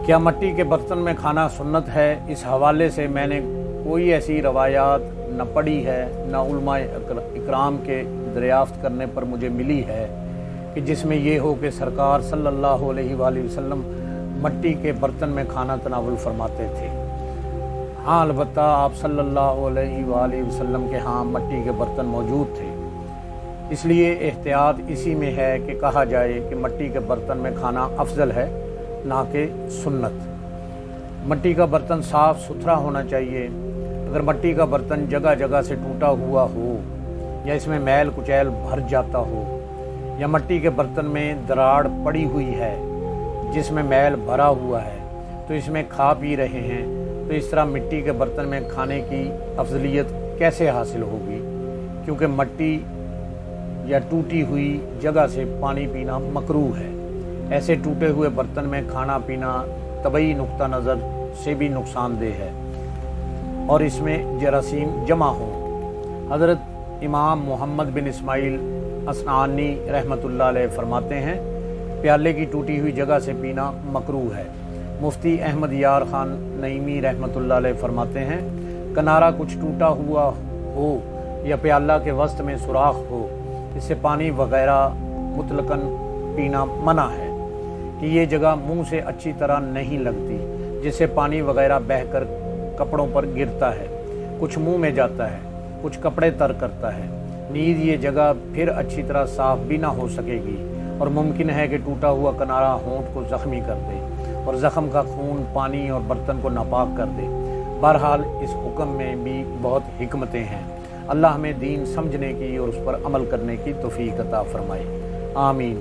क्या मट्टी के बर्तन में खाना सुन्नत है? इस हवाले से मैंने कोई ऐसी रवायात न पढ़ी है, न उलमाए इकराम के दरियाफ्त करने पर मुझे मिली है कि जिसमें ये हो कि सरकार सल्लल्लाहु अलैहि वसल्लम मट्टी के बर्तन में खाना तनावुल फरमाते थे। हाँ, अलबत्ता आप सल्लल्लाहु अलैहि वसल्लम के हाँ मट्टी के बर्तन मौजूद थे, इसलिए एहतियात इसी में है कि कहा जाए कि मट्टी के बर्तन में खाना अफजल है, ना कि सुन्नत। मट्टी का बर्तन साफ़ सुथरा होना चाहिए। अगर मट्टी का बर्तन जगह जगह से टूटा हुआ हो या इसमें मैल कुचैल भर जाता हो या मट्टी के बर्तन में दरार पड़ी हुई है जिसमें मैल भरा हुआ है, तो इसमें खा पी रहे हैं, तो इस तरह मिट्टी के बर्तन में खाने की अफजलियत कैसे हासिल होगी? क्योंकि मट्टी या टूटी हुई जगह से पानी पीना मकरूह है। ऐसे टूटे हुए बर्तन में खाना पीना तबई नुक्ता नज़र से भी नुकसानदेह है और इसमें जरासीम जमा हों। हज़रत इमाम मोहम्मद बिन इस्माइल असनानी रहमतुल्लाह अलैह फरमाते हैं, प्याले की टूटी हुई जगह से पीना मकरूह है। मुफ्ती अहमद यार खान नईमी रहमतुल्लाह अलैह फरमाते हैं, किनारा कुछ टूटा हुआ हो या प्याला के वस्त में सुराख हो, इससे पानी वगैरह मुतलकन पीना मना है कि ये जगह मुंह से अच्छी तरह नहीं लगती, जिससे पानी वगैरह बहकर कपड़ों पर गिरता है, कुछ मुंह में जाता है, कुछ कपड़े तर करता है। नीज ये जगह फिर अच्छी तरह साफ भी ना हो सकेगी और मुमकिन है कि टूटा हुआ किनारा होंठ को ज़ख्मी कर दे और ज़ख्म का खून पानी और बर्तन को नापाक कर दे। बहरहाल इस हुक्म में भी बहुत हिकमतें हैं। अल्लाह हमें दीन समझने की और उस पर अमल करने की तौफीक अता फरमाए। आमीन।